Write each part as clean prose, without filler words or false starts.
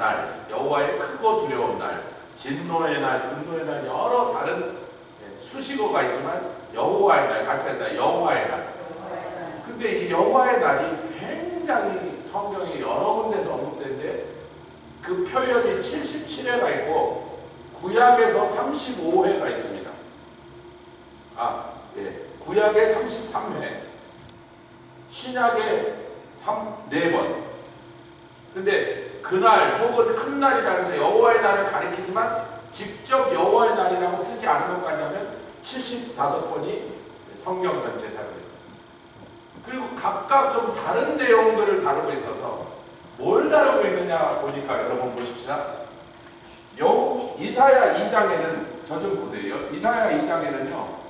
날, 여호와의 크고 두려운 날, 진노의 날, 분노의 날, 여러 다른 수식어가 있지만 여호와의 날, 같이 한다. 여호와의 날. 근데 이 여호와의 날이 굉장히 성경에 여러 군데서 언급되는데 그 표현이 77회가 있고 구약에서 35회가 있습니다. 구약에 33회, 신약에 4번. 근데 그날 혹은 큰 날이라 해서 여호와의 날을 가리키지만 직접 여호와의 날이라고 쓰지 않은 것까지 하면 75번이 성경 전체 사용됩니다. 그리고 각각 좀 다른 내용들을 다루고 있어서 뭘 다루고 있느냐 보니까 여러분 보십시다. 이사야 2장에는 저 좀 보세요. 이사야 2장에는요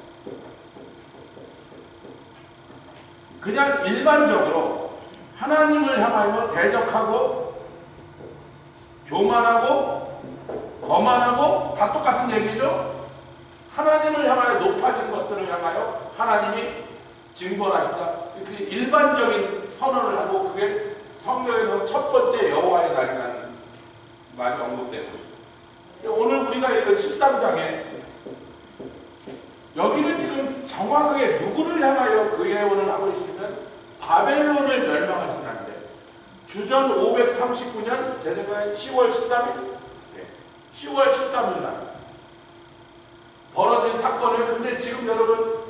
그냥 일반적으로 하나님을 향하여 대적하고 교만하고 거만하고 다 똑같은 얘기죠. 하나님을 향하여 높아진 것들을 향하여 하나님이 징벌하신다. 그 일반적인 선언을 하고 그게 성경에는 첫 번째 여호와의 날이라는 말이 언급되고 있습니다. 오늘 우리가 읽은 13장에 여기는 지금 정확하게 누구를 향하여 그 예언을 하고 있으면 바벨론을 멸망하신다는데 주전 539년 제 생각에 10월 13일 10월 13일 날 벌어진 사건을 근데 지금 여러분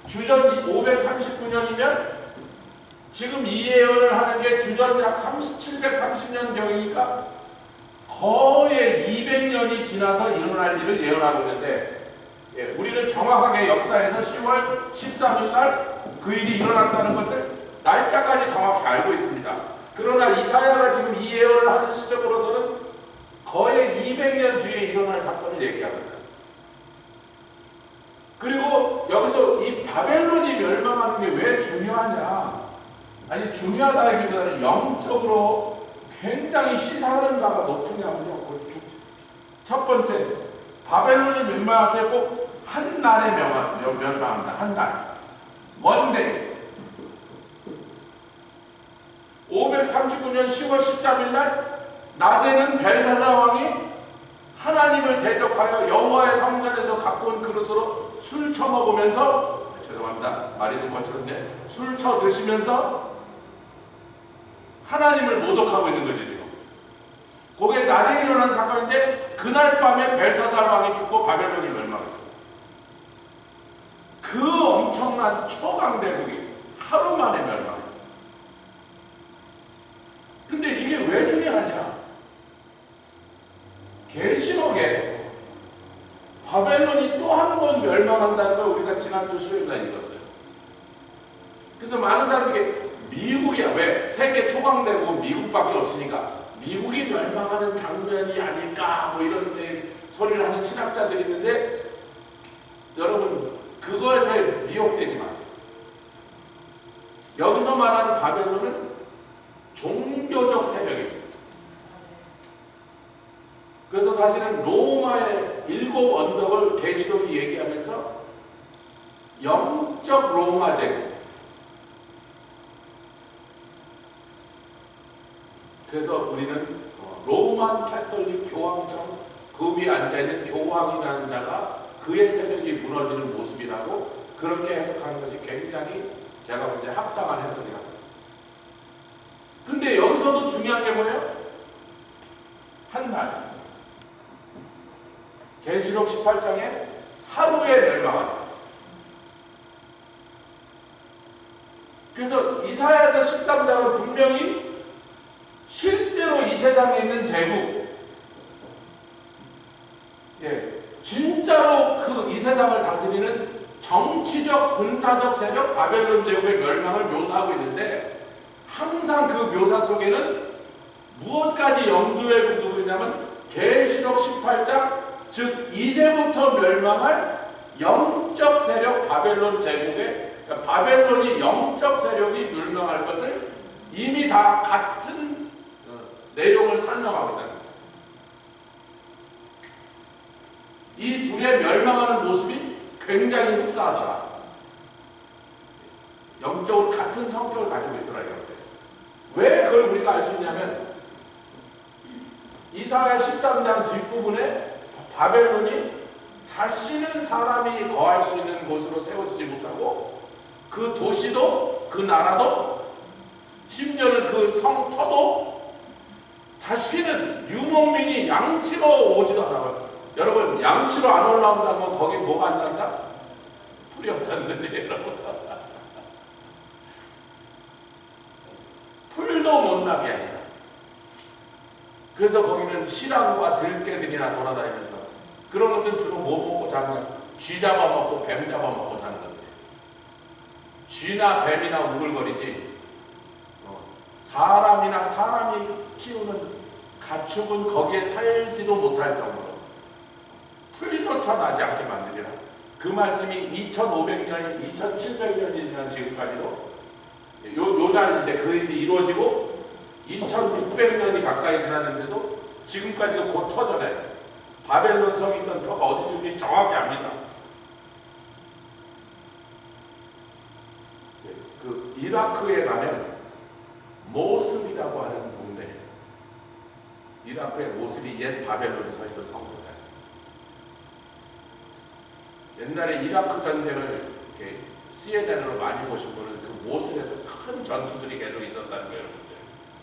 주전 539년이면 지금 이 예언을 하는 게 주전 약 730년경이니까 거의 200년이 지나서 일어날 일을 예언하고 있는데 우리는 정확하게 역사에서 10월 13일 날 그 일이 일어났다는 것을 날짜까지 정확히 알고 있습니다. 그러나 이사야가 지금 이 예언을 하는 시점으로서는 거의 200년 뒤에 일어날 사건을 얘기합니다. 그리고 여기서 이 바벨론이 멸망하는 게 왜 중요하냐? 아니 중요하다기보다는 영적으로 굉장히 시사하는 바가 높으냐면요. 첫 번째, 바벨론이 멸망할 때 꼭 한 날에 멸망한다. 한 날. 원데이. 539년 10월 13일 날 낮에는 벨사살 왕이 하나님을 대적하여 여호와의 성전에서 갖고 온 그릇으로 술 처먹으면서 죄송합니다. 말이 좀 거칠은데 술 처드시면서 하나님을 모독하고 있는 거죠 지금. 그게 낮에 일어난 사건인데 그날 밤에 벨사살 왕이 죽고 바벨론이 멸망했습니다. 그 엄청난 초강대국이 하루 만에 멸망했습니다. 근데 이게 왜 중요하냐? 계시록에 바벨론이 또 한 번 멸망한다는 걸 우리가 지난주 수요일날 읽었어요. 그래서 많은 사람들이 미국이야. 왜? 세계 초강대국은 미국밖에 없으니까 미국이 멸망하는 장면이 아닐까 뭐 이런 소리를 하는 신학자들이 있는데 여러분 그거에서 미혹되지 마세요. 여기서 말하는 바벨론은 종교적 세력입니다. 그래서 사실은 로마의 7 언덕을 계시록이 얘기하면서 영적 로마 제국. 그래서 우리는 로만 캐톨릭 교황청 그 위에 앉아있는 교황이라는 자가 그의 세력이 무너지는 모습이라고 그렇게 해석하는 것이 굉장히 제가 볼 때 합당한 해석이라고. 근데 여기서도 중요한 게 뭐예요? 한 날. 계시록 18장에 하루에 멸망한다. 그래서 이사야서 13장은 분명히 실제로 이 세상에 있는 제국, 진짜로 그 이 세상을 다스리는 정치적 군사적 세력 바벨론 제국의 멸망을 묘사하고 있는데 항상 그 묘사 속에는 무엇까지 염두에 두고 있냐면 계시록 18장 즉 이제부터 멸망할 영적 세력 바벨론 제국의 그러니까 바벨론이 영적 세력이 멸망할 것을 이미 다 같은 내용을 설명하고 있다. 이 둘의 멸망하는 모습이 굉장히 흡사하더라. 영적으로 같은 성격을 가지고 있더라. 왜 그걸 우리가 알 수 있냐면 이사야 13장 뒷부분에 바벨론이 다시는 사람이 거할 수 있는 곳으로 세워지지 못하고 그 도시도 그 나라도 심지어는 그 성터도 다시는 유목민이 양치로 오지도 않아요. 여러분, 양치로 안 올라온다면 거기 뭐가 안 난다? 풀이 없다는 거지, 여러분. 풀도 못 나게 한다. 그래서 거기는 실황과 들깨들이나 돌아다니면서 그런 것들은 주로 뭐 먹고 자는 쥐 잡아먹고 뱀 잡아먹고 사는 건데, 쥐나 뱀이나 우글거리지 사람이나 사람이 키우는 가축은 거기에 살지도 못할 정도로 풀조차 나지 않게 만들리라. 그 말씀이 2500년이 2700년이 지난 지금까지도 요날 이제 그 일이 이루어지고 2600년이 가까이 지났는데도 지금까지도 곧 터져내. 바벨론 성이 있던 터가 어디쯤인지 정확히 압니다. 그 이라크에 가면 모슬이라고 하는 동네, 이라크의 모슬이 옛 바벨론에 서 있던 성도잖아요. 옛날에 이라크 전쟁을 이렇게 CNN으로 많이 보신 분은 그 모슬에서 큰 전투들이 계속 있었다는 거예요, 여러분들.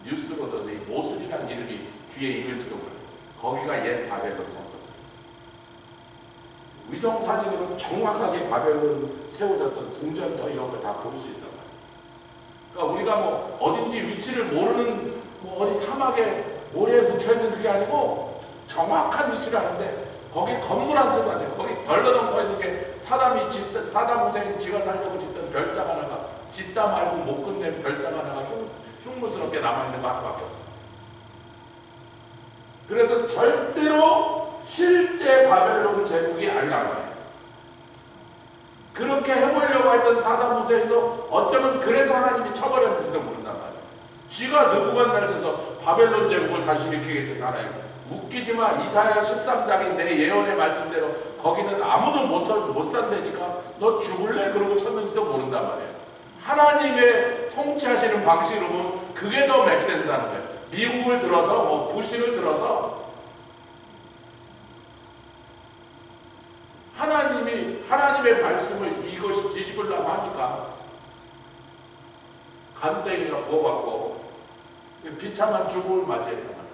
뉴스로도 이 모슬이라는 이름이 귀에 익을지도 몰라요. 거기가 옛 바벨론 성도잖아요. 위성 사진으로 정확하게 바벨론 세워졌던 궁전터 이런 걸 다 볼 수 있어요. 그러니까 우리가 뭐 어딘지 위치를 모르는 뭐 어디 사막에 모래에 묻혀있는 그게 아니고 정확한 위치를 아는데 거기 건물 한 채도 안 돼. 거기 덜러덩 서 있는 게 사담 후세인 지가 살려고 짓던 별장 하나가 짓다 말고 못 끝낸 별장 하나가 흉물스럽게 남아있는 거 하나밖에 없어. 그래서 절대로 실제 바벨론 제국이 아니란 말이에요. 그렇게 해보려고 했던 사담 후세인도 어쩌면 그래서 하나님이 처벌했는지도 모른단 말이에요. 쥐가 느부갓네살에서 바벨론 제국을 다시 일으키겠다는 하나님. 웃기지마. 이사야 13장이 내 예언의 말씀대로 거기는 아무도 못 산다니까 너 죽을래? 그러고 쳤는지도 모른단 말이에요. 하나님의 통치하시는 방식으로 보면 그게 더 맥센스 하는 거예요. 미국을 들어서 뭐 부시를 들어서 하나님의 말씀을 이것이 뒤집으려고 하니까 간땡이가 부어갖고 비참한 죽음을 맞이했단 말이에요.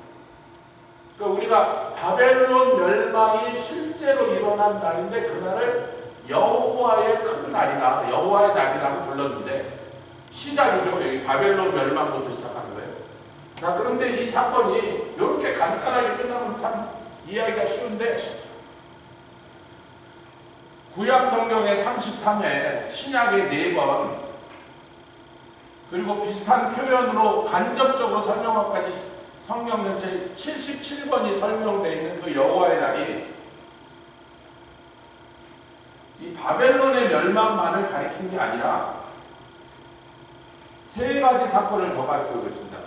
그러니까 우리가 바벨론 멸망이 실제로 일어난 날인데 그날을 여호와의 큰 날이다, 여호와의 날이라고 불렀는데 시작이죠. 여기 바벨론 멸망부터 시작하는 거예요. 자, 그런데 이 사건이 이렇게 간단하게 끝나면 참 이해하기가 쉬운데 구약 성경의 33회, 신약의 4번, 그리고 비슷한 표현으로 간접적으로 설명하기까지 성경 전체 77번이 설명되어 있는 그 여호와의 날이 이 바벨론의 멸망만을 가리킨 게 아니라 3가지 사건을 더 가리키고 있습니다.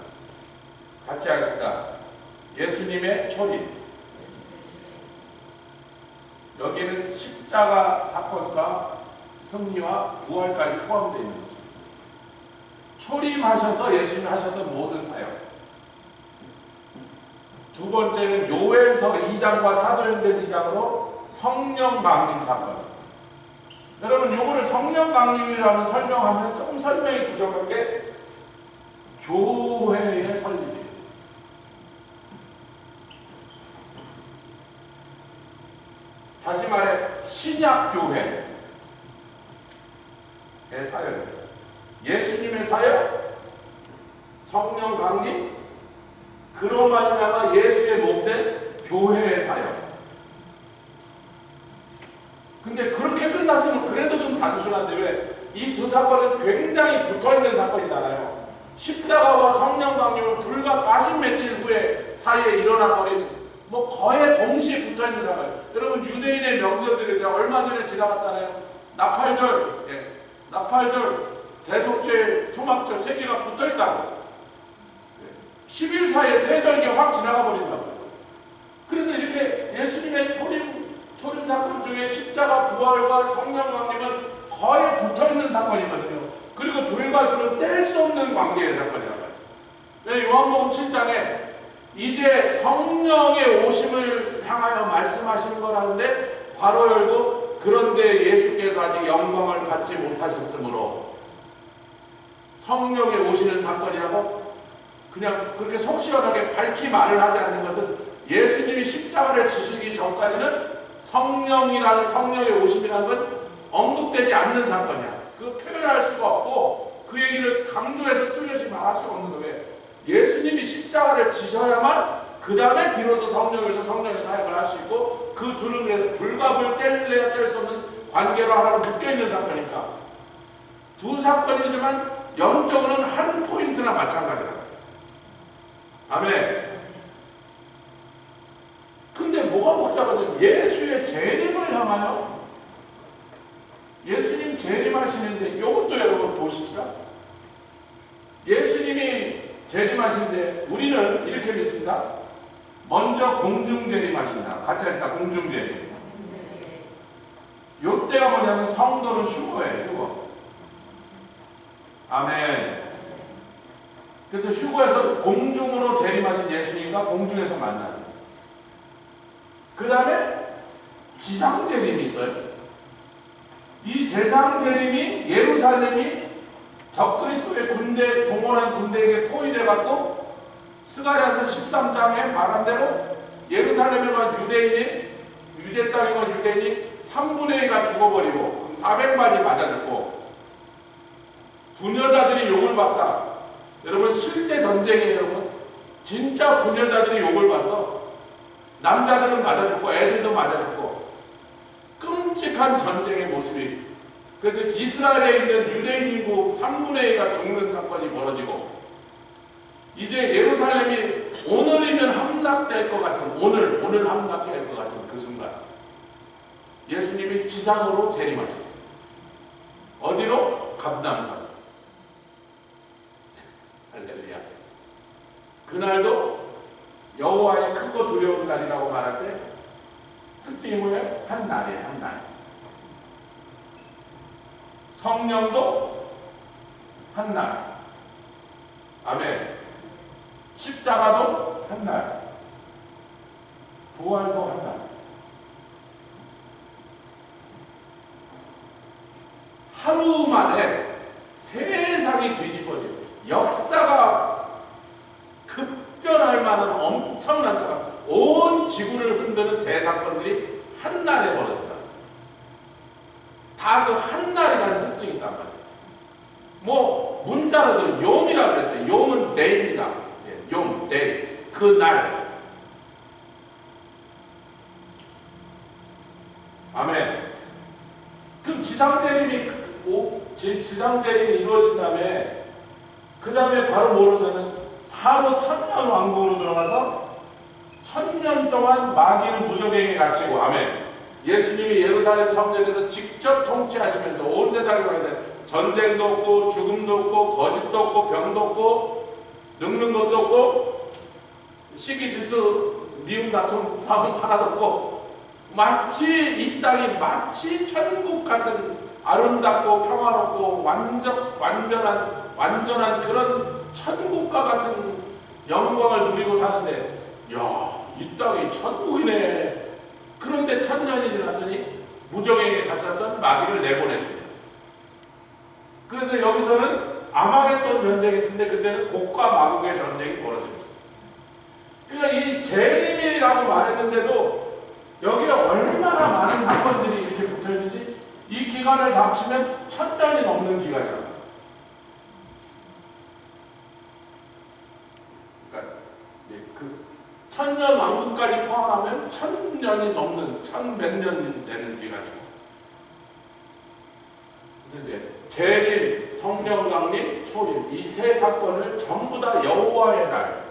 같이 하겠습니다. 예수님의 초림, 여기에는 십자가 사건과 승리와 부활까지 포함되어 있는 거죠. 초림하셔서 예수님이 하셨던 모든 사역. 두 번째는 요엘서 2장과 사도행전 2장으로 성령 강림 사건. 여러분, 요거를 성령 강림이라고 설명하면 조금 설명이 부족한 게 교회의 설립이에요. 다시 말해 신약교회의 사역입니다. 예수님의 사역, 성령 강림, 그로 말미암아 예수의 몸된 교회의 사역. 근데 그렇게 끝났으면 그래도 좀 단순한데 왜 이 두 사건은 굉장히 붙어있는 사건이잖아요. 십자가와 성령 강림은 불과 40 며칠 후에 사이에 일어나버린 뭐 거의 동시에 붙어있는 사건. 여러분, 유대인의 명절들이 제가 얼마 전에 지나갔잖아요. 나팔절, 나팔절, 대속죄, 초막절 3개가 붙어있다고. 10일 사이에 3절기 확 지나가 버린다고요. 그래서 이렇게 예수님의 초림 사건 중에 십자가 부활과 성령 강림은 거의 붙어있는 사건이거든요. 그리고 둘과 둘은 뗄 수 없는 관계의 사건이라고요. 요한복음 7장에 이제 성령의 오심을 향하여 말씀하시는 거라는데 괄호 열고 그런데 예수께서 아직 영광을 받지 못하셨으므로 성령의 오시는 사건이라고 그냥 그렇게 속 시원하게 밝히 말을 하지 않는 것은 예수님이 십자가를 지시기 전까지는 성령의 오심이라는 건 언급되지 않는 사건이야. 그 표현할 수가 없고 그 얘기를 강조해서 뚜렷이 말할 수가 없는 거예요. 예수님이 십자가를 지셔야만 그 다음에 비로소 성령에서 성령의 사역을 할 수 있고 그 둘은 불가불 뗄래야 뗄 수 없는 관계로 하나로 묶여있는 사건이니까 두 사건이지만 영적으로는 한 포인트나 마찬가지다. 아멘. 근데 뭐가 복잡하냐면 예수의 재림을 향하여 예수님 재림하시는데 이것도 여러분 보십시다. 예수님이 재림하시는데 우리는 이렇게 믿습니다. 먼저 공중 재림하신다. 같이 하니까 공중 재림. 요때가 뭐냐면 성도는 휴거예요. 휴거. 아멘. 그래서 휴거에서 공중으로 재림하신 예수님과 공중에서 만나는. 그 다음에 지상 재림이 있어요. 이 지상 재림이 예루살렘이 적그리스도의 군대, 동원한 군대에게 포위돼갖고 스가랴서 13장에 말한 대로 예루살렘에만 유대인이 유대 땅에만 유대인이 3분의 2가 죽어버리고 400만이 맞아 죽고 부녀자들이 욕을 받다. 여러분 실제 전쟁이에요. 여러분 진짜 부녀자들이 욕을 받어. 남자들은 맞아 죽고 애들도 맞아 죽고 끔찍한 전쟁의 모습이. 그래서 이스라엘에 있는 유대인 인구 3분의 2가 죽는 사건이 벌어지고 이제 예루살렘이 오늘이면 함락될 것 같은 오늘 함락될 것 같은 그 순간 예수님이 지상으로 재림하십니다. 어디로? 감람산. 할렐루야. 그날도 여호와의 크고 두려운 날이라고 말할 때 특징이 뭐예요? 한 날이에요. 한 날. 성령도 한 날. 아멘. 십자가도 한 날. 부활도 한 날. 하루 만에 세상이 뒤집어져. 역사가 급변할 만한 엄청난 사건. 온 지구를 흔드는 대사건들이 한 날에 벌어진다. 다 그 한 날이라는 특징이 있단 말이에요. 뭐 문자로도 용이라고 그랬어요. 용은 day입니다. 용, day. 그 날. 아멘. 그럼 지상재림이 이루어진 다음에 그 다음에 바로 뭐로 되는 바로 천년 왕국으로 들어가서 1000년 동안 마귀는 무적에게 갇히고 아멘. 예수님이 예루살렘 성전에서 직접 통치하시면서 온 세상을 가는데 전쟁도 없고 죽음도 없고 거짓도 없고 병도 없고 늙는 것도 없고 시기 질투 미움 다툼 싸움 하나도 없고 마치 이 땅이 마치 천국 같은 아름답고 평화롭고 완전한 그런 천국과 같은 영광을 누리고 사는데 야, 이 땅이 천국이네. 그런데 1000년이 지났더니 무적에게 갇혔던 마귀를 내보내십니다. 그래서 여기서는 아마겟돈 전쟁이 있었는데 그때는 곡과 마곡의 전쟁이 벌어집니다. 그러니까 이 재림이라고 말했는데도 여기에 얼마나 많은 사건들이 이렇게 붙어있는지 이 기간을 다 합치면 1000년이 넘는 기간이랍니다. 그러니까 그 1000년 왕국까지 포함하면 1000년이 넘는 1000몇 년이 되는 기간이고 그래서 이제 재림, 성령 강림, 초림 이 세 사건을 전부 다 여호와의 날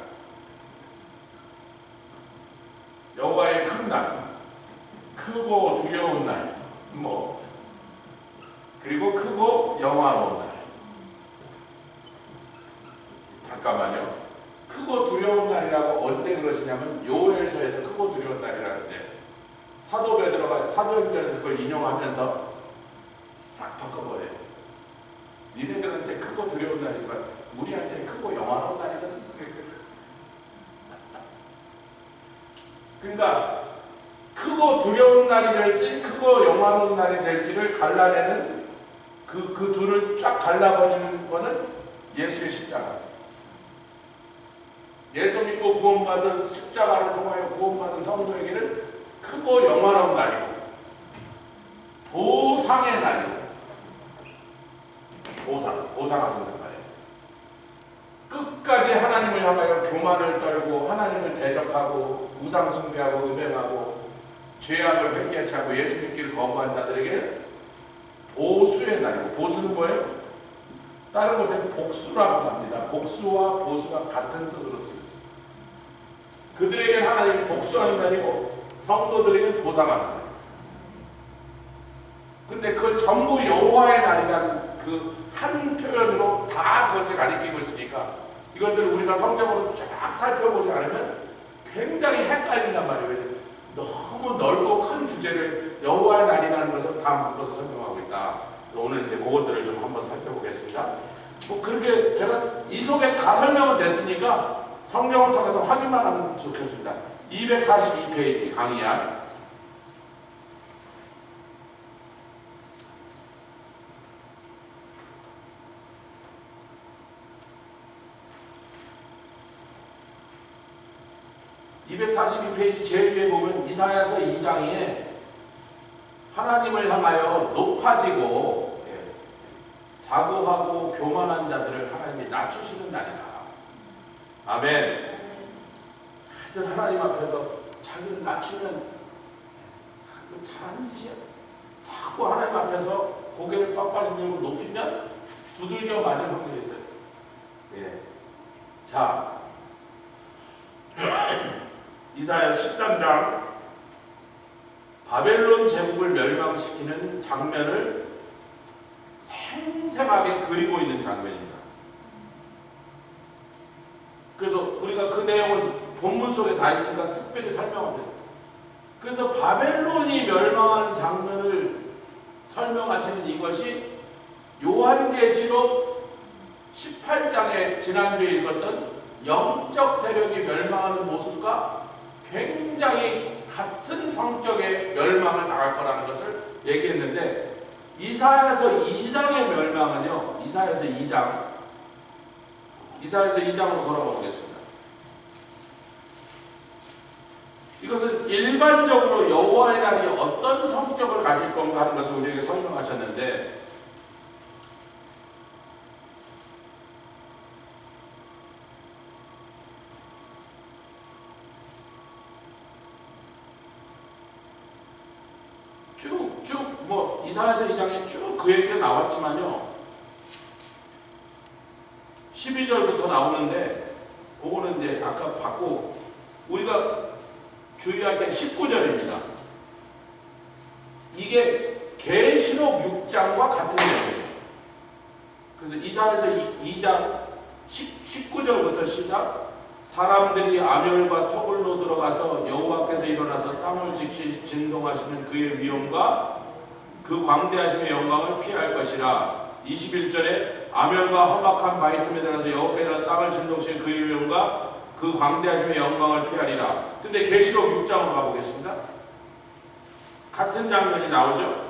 여호와의 큰 날 크고 두려운 날 그리고 크고 영화로운 날 잠깐만요. 크고 두려운 날이라고 언제 그러시냐면 요엘서에서 크고 두려운 날이라는데 사도 베드로가 사도행전에서 그걸 인용하면서 싹 바꿔버려요. 니네들한테 크고 두려운 날이지만 우리한테 크고 영화로운 날이거든. 그러니까 크고 두려운 날이 될지 크고 영화로운 날이 될지를 갈라내는 그 둘을 쫙 갈라버리는 거는 예수의 십자가. 예수 믿고 구원받은 십자가를 통하여 구원받은 성도에게는 크고 영화로운 날이고 보상의 날이고 보상하신단 말이에요. 끝까지 하나님을 향하여 교만을 떨고 하나님을 대적하고 우상 숭배하고 음행하고 죄악을 회개치 않고 예수 믿기를 거부한 자들에게 보수의 날이고, 보수는 뭐예요? 다른 곳에 복수라고 합니다. 복수와 보수가 같은 뜻으로 쓰여져요. 그들에게는 하나님이 복수하는 날이고 성도들에게는 보상하는 날. 근데 그걸 전부 여호와의 날이라는 그 한 표현으로 다 그것을 가리키고 있으니까 이것들을 우리가 성경으로 쫙 살펴보지 않으면 굉장히 헷갈린단 말이에요. 너무 넓고 큰 주제를 여호와의 날이라는 것을 다 묶어서 설명하고 있다. 그래서 오늘 이제 그것들을 좀 한번 살펴보겠습니다. 뭐 그렇게 제가 이 속에 다 설명은 됐으니까 성경을 통해서 확인만 하면 좋겠습니다. 242페이지 강의한 242페이지 제일 위에 보면 이사야서 2장에 하나님을 향하여 높아지고 자고하고 교만한 자들을 하나님이 낮추시는 날이다. 아멘. 하여튼 하나님 앞에서 자기를 낮추면 잘하는 짓이야. 자꾸 하나님 앞에서 고개를 빳빳이 들고 높이면 두들겨 맞을 확률이 있어요. 예. 자, 이사야 13장 바벨론 제국을 멸망시키는 장면을 생생하게 그리고 있는 장면입니다. 그래서 우리가 그 내용은 본문 속에 다 있으니까 특별히 설명합니다. 그래서 바벨론이 멸망하는 장면을 설명하시는 이것이 요한계시록 18장에 지난주에 읽었던 영적 세력이 멸망하는 모습과 굉장히 같은 성격의 멸망을 당할 거라는 것을 얘기했는데 이사야서 2장의 멸망은요. 이사야서 2장으로 돌아가 보겠습니다. 이것은 일반적으로 여호와의 날이 어떤 성격을 가질 건가 하는 것을 우리에게 설명하셨는데 쭉 뭐 이사야서 2장에 쭉 그 얘기가 나왔지만요. 12절부터 나오는데 그거는 이제 아까 봤고 우리가 주의할 게 19절입니다. 이게 계시록 6장과 같은 내용이에요. 그래서 이사야서 2장 19절부터 시작. 사람들이 아멸과 토굴로 들어가서 여호와께서 일어나서 땅을 진동하시는 그의 위엄과 그 광대하심의 영광을 피할 것이라. 21절에 아멸과 험악한 바위 틈에 들어가서 여호와께서 땅을 진동하시는 그의 위엄과 그 광대하심의 영광을 피하리라. 근데 계시록 6장으로 가보겠습니다. 같은 장면이 나오죠.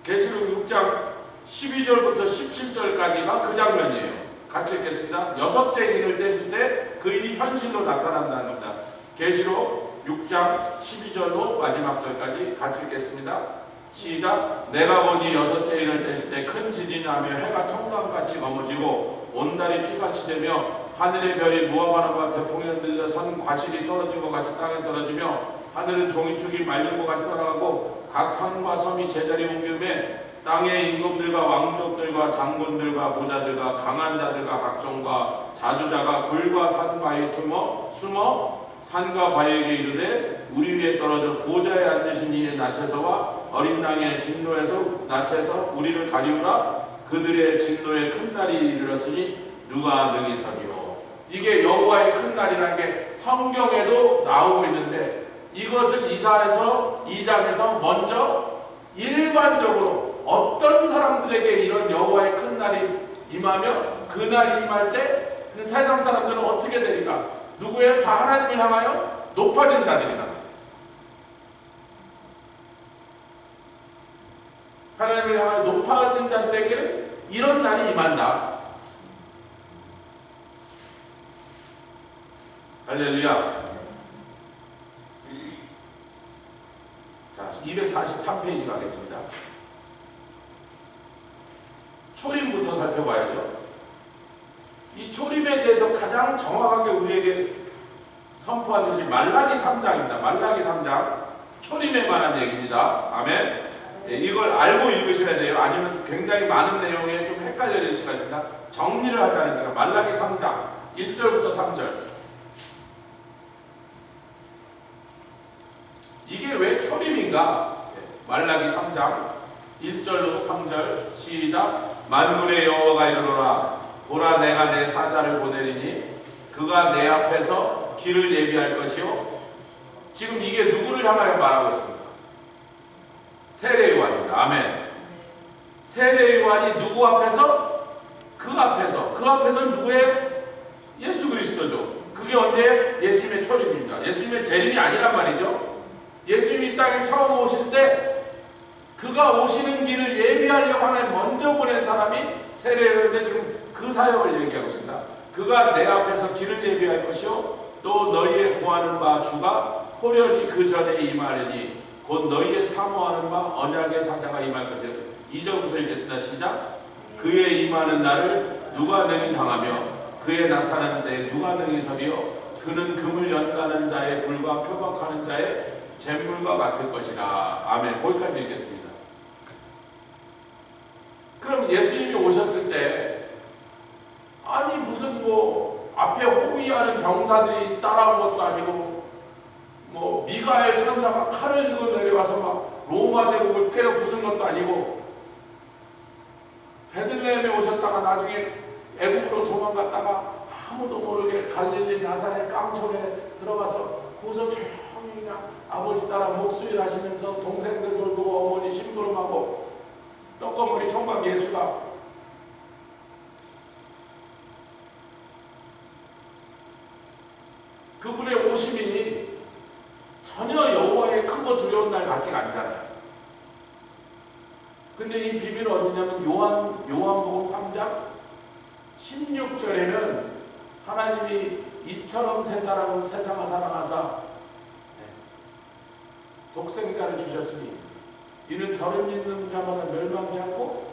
계시록 6장 12절부터 17절까지가 그 장면이에요. 같이 읽겠습니다. 여섯째 인을 떼실 때 그 일이 현실로 나타난다는 겁니다. 계시록 6장 12절로 마지막 절까지 같이 읽겠습니다. 시작. 내가 보니 여섯째 인을 떼실 때 큰 지진이 나며 해가 청강같이 검어지고 온 달이 피같이 되며 하늘의 별이 무화과나무가 태풍에 흔들려 선 과실이 떨어진 것 같이 땅에 떨어지며 하늘은 종이축이 말린 것 같이 돌아가고 각 산과 섬이 제자리에 옮김에 땅의 임금들과 왕족들과 장군들과 보자들과 강한 자들과 각종과 자주자가 굴과 산 바위에 숨어 산과 바위에게 이르되 우리 위에 떨어져 보좌에 앉으신 이의 나체서와 어린 양의 진노에서 나체서 우리를 가리우라. 그들의 진노의 큰 날이 이르렀으니 누가 능히 서리요. 이게 여호와의 큰 날이라는 게 성경에도 나오고 있는데 이것을 이사야서 2장에서 먼저 일반적으로 어떤 사람들에게 이런 여호와의 큰 날이 임하며 그 날이 임할 때 그 세상 사람들은 어떻게 되리까? 누구예요? 다 하나님을 향하여 높아진 자들이다. 하나님을 향하여 높아진 자들에게는 이런 날이 임한다. 할렐루야. 자, 243페이지 가겠습니다. 초림부터 살펴봐야죠. 이 초림에 대해서 가장 정확하게 우리에게 선포한 것이 말라기 3장입니다. 말라기 3장 초림에 관한 얘기입니다. 아멘. 네, 이걸 알고 읽으셔야 돼요. 아니면 굉장히 많은 내용에 좀 헷갈려질 수가 있습니다. 정리를 하자는 거예요. 말라기 3장 1절부터 3절. 이게 왜 초림인가? 말라기 3장 1절로 3절 시작. 만군의 여호와가 이르노라. 보라, 내가 내 사자를 보내리니 그가 내 앞에서 길을 예비할 것이요. 지금 이게 누구를 향하여 말하고 있습니까? 세례요한입니다. 아멘. 세례요한이 누구 앞에서? 그 앞에서. 그 앞에서는 누구예요? 예수 그리스도죠. 그게 언제? 예수님의 초림입니다. 예수님의 재림이 아니란 말이죠. 예수님이 이 땅에 처음 오실 때 그가 오시는 길을 예비하려고 하나님 먼저 보낸 사람이 세례요한인데 지금 그 사역을 얘기하고 있습니다. 그가 내 앞에서 길을 예비할 것이요 또 너희의 구하는 바 주가 호련히 그 전에 임하리니 곧 너희의 사모하는 바 언약의 사자가 임할 것이라. 2절부터 읽겠습니다. 시작. 그의 임하는 날을 누가 능히 당하며 그의 나타나는 데에 누가 능히 서리요. 그는 금을 연다는 자의 불과 표박하는 자의 잿물과 같을 것이라. 아멘. 거기까지 읽겠습니다. 그럼 예수님이 오셨을 때 아니 무슨 뭐 앞에 호위하는 병사들이 따라온 것도 아니고 뭐 미가엘 천사가 칼을 들고 내려와서 막 로마 제국을 때려 부순 것도 아니고 베들레헴에 오셨다가 나중에 애국으로 도망갔다가 아무도 모르게 갈릴리 나사렛 깡촌에 들어가서 거기서 조용히 그냥 아버지 따라 목수일 하시면서 동생들 돌보고 어머니 심부름하고 떡거머리 총각 예수가 그분의 오심이 전혀 여호와의 크고 두려운 날 같지가 않잖아요. 근데 이 비밀은 어디냐면 요한복음 3장 16절에는 하나님이 이처럼 세상을 사랑하사 독생자를 주셨으니 이는 저를 믿는 자마다 멸망치 않고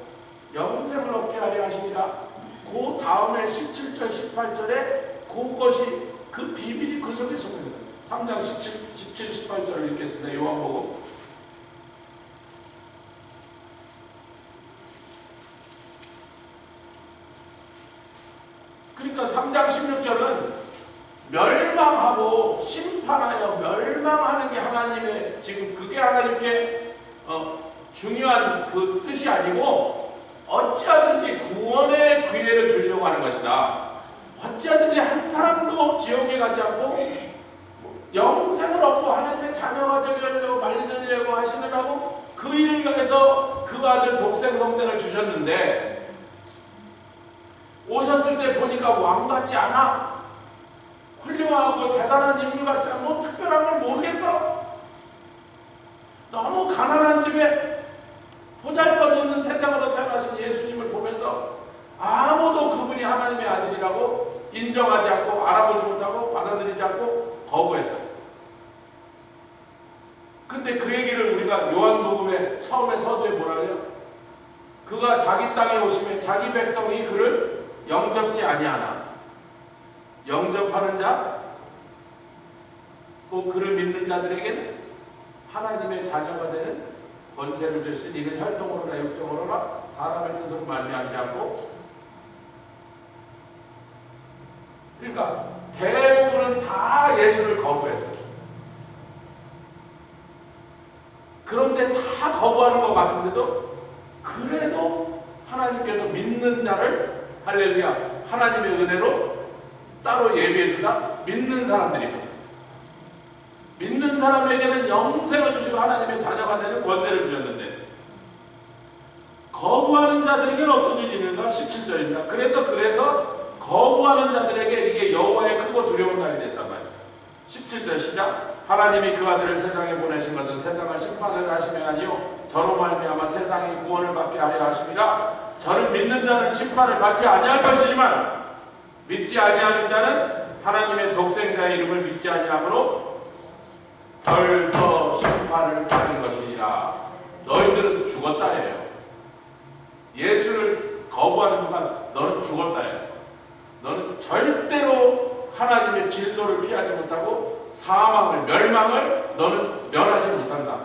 영생을 얻게 하려 하시니라. 그 다음에 17절 18절에 그것이 그 비밀이 그 속에 있습니다. 3장 17, 18절을 읽겠습니다. 요한복음 그러니까 3장 16절은 멸망하고 심판하여 멸망하는 게 하나님의 지금 그게 하나님께 중요한 그 뜻이 아니고 어찌하든지 구원의 기회를 주려고 하는 것이다. 어찌하든지 한 사람도 지옥에 가지 않고 영생을 얻고 하나님의 자녀가 되려고 말리려고 하시느라고 그 일을 위해서 그 아들 독생 성자를 주셨는데 오셨을 때 보니까 왕 같지 않아. 훌륭하고 대단한 인물 같지 않아. 뭐 특별한 걸 모르겠어. 너무 가난한 집에 보잘것없는 태생으로 태어나신 예수님을 보면서 아무도 그분이 하나님의 아들이라고 인정하지 않고 알아보지 못하고 받아들이지 않고 거부했어요. 근데 그 얘기를 우리가 요한복음의 처음에 서두에 뭐라 해요? 그가 자기 땅에 오심에 자기 백성이 그를 영접지 아니하나 영접하는 자, 또 그를 믿는 자들에게는 하나님의 자녀가 되는 권세를 주신 이는 혈통으로나 육정으로나 사람의 뜻으로 말미암지 않고. 그러니까 대부분은 다 예수를 거부했어요. 그런데 다 거부하는 것 같은데도 그래도 하나님께서 믿는 자를 할렐루야 하나님의 은혜로 따로 예비해 두사 믿는 사람들이 있습니다. 믿는 사람에게는 영생을 주시고 하나님의 자녀가 되는 권세를 주셨는데 거부하는 자들에게는 어떤 일이 있는가? 17절입니다. 그래서 거부하는 자들에게 이게 여호와의 크고 두려운 날이 됐단 말이죠. 17절 시작. 하나님이 그 아들을 세상에 보내신 것은 세상을 심판을 하심이 아니요 저로 말미암아 세상이 구원을 받게 하려 하심이라. 저를 믿는 자는 심판을 받지 아니할 것이지만 믿지 아니하는 자는 하나님의 독생자의 이름을 믿지 아니하므로 벌써 심판을 받은 것이니라. 너희들은 죽었다예요. 예수를 거부하는 순간 너는 죽었다예요. 너는 절대로 하나님의 진노를 피하지 못하고 사망을, 멸망을 너는 면하지 못한다.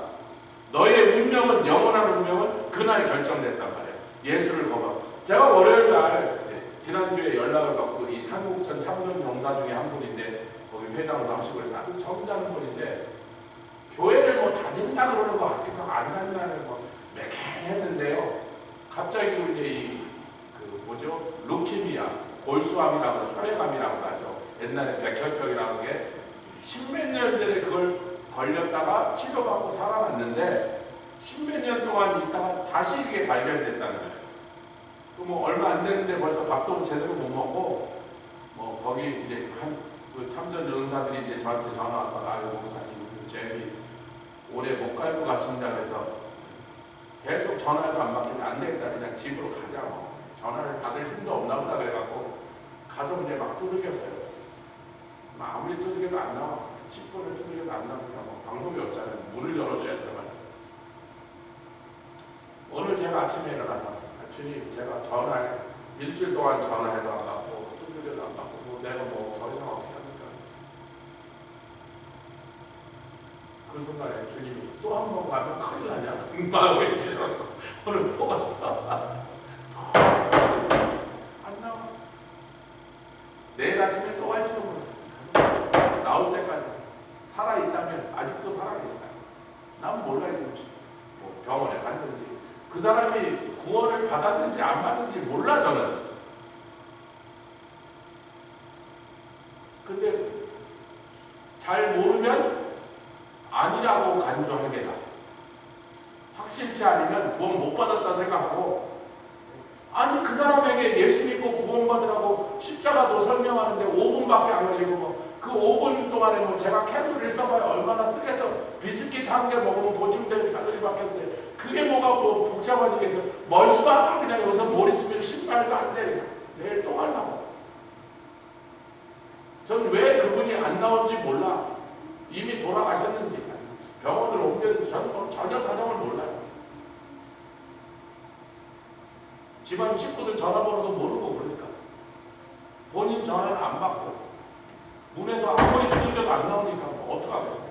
너의 운명은, 영원한 운명은 그날 결정됐단 말이에요. 예수를 거부하고. 제가 월요일날 지난주에 연락을 받고 이 한국전 참전 용사 중에 한 분인데 거기 회장으로 하시고 그래서 아주 점잖은 분인데 교회를 뭐 다닌다 그러는 거 같기도 하고 안 다닌다는 거 몇 개 했는데요. 갑자기 이제 뭐죠? 루키미아, 골수암이라고 혈액암이라고 하죠. 옛날에 백혈병이라는 게 십몇 년 전에 그걸 걸렸다가 치료받고 살아났는데 십몇 년 동안 있다가 다시 이게 발견됐다는 거예요. 뭐 얼마 안 됐는데 벌써 밥도 제대로 못 먹고 뭐 거기 이제 그 참전 용사들이 이제 저한테 전화 와서 목사님 저희 올해 못 갈 것 같습니다. 그래서 계속 전화도 안 받기는 안 되겠다. 그냥 집으로 가자. 뭐. 전화를 받을 힘도 없나 보다 그래갖고 가서 이제 막 두들겼어요. 아무리 두들겨도 안 나와. 10분을 두들겨도 안 나오니까 뭐 방법이 없잖아요. 문을 열어줘야 된단 말이에요. 오늘 제가 아침에 일어나서 주님 제가 전화해 일주일 동안 전화해도 안 받고 두들겨도 안 받고 뭐 내가 뭐 더 이상 어떻게 합니까? 그 순간에 주님이 또 한 번 가면 큰일 나냐? 마음에 찢어갖고 오늘 또 갔어. 안 나와. 내일 아침에 또 갈지도 몰라. 나올 때까지 살아있다면 아직도 살아계시다. 난 몰라야 되는지 뭐 병원에 갔는지 그 사람이 구원을 받았는지 안 받았는지 몰라 저는. 근데 잘 모르면 아니라고 간주하는 게 나아. 확실치 않으면 구원 못 받았다 생각하고 아니 그 사람에게 예수 믿고 구원 받으라고 십자가도 설명하는데 5분밖에 안 걸리고 뭐 그 5분 동안에 뭐 제가 칼로리를 써봐야 얼마나 쓰겠어. 비스킷 한 개 먹으면 보충될 칼로리밖에 없는데 그게 뭐가 뭐 복잡하니겠어. 멀지도 않아. 그냥 여기서 머리 쓰면 신발도 안 돼. 내일 또 가려고. 전 왜 그분이 안 나온지 몰라. 이미 돌아가셨는지 병원으로 옮겼는지 전 전혀 사정을 몰라요. 집안 식구들 전화번호도 모르고 그러니까 본인 전화를 안 받고 문에서 아무리 두들겨도 안 나오니까 뭐 어떡하겠어요.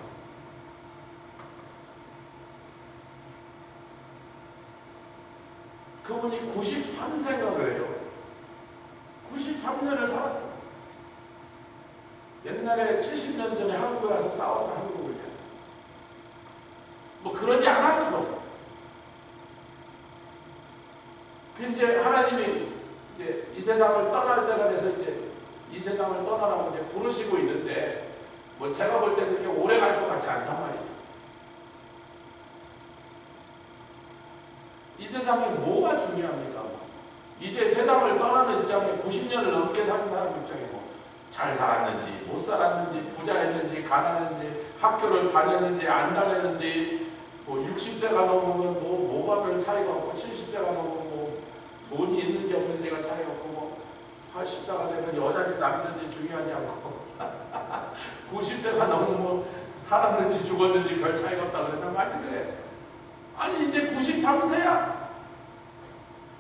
그분이 93세인가 그래요. 93년을 살았어요. 옛날에 70년 전에 한국에 와서 싸웠어. 한국을. 뭐 그러지 않았어도 이제 하나님이 이제 이 세상을 떠날 때가 돼서 이제 이 세상을 떠나라고 이제 부르시고 있는데 뭐 제가 볼 때 그렇게 오래 갈 것 같지 않단 말이죠. 이 세상에 뭐가 중요합니까? 이제 세상을 떠나는 입장에 90년을 넘게 사는 사람 입장에 뭐 잘 살았는지 못 살았는지 부자였는지 가난했는지 학교를 다녔는지 안 다녔는지 뭐 60세가 넘으면 뭐가 별 차이가 없고 70세가 넘으면 뭐 돈이 있는지 없는지가 차이가 없고 뭐 80세가 되면 여자인지 남자인지 중요하지 않고 90세가 넘으면 뭐 살았는지 죽었는지 별 차이가 없다 그랬나? 하여튼 그래. 아니 이제 93세야.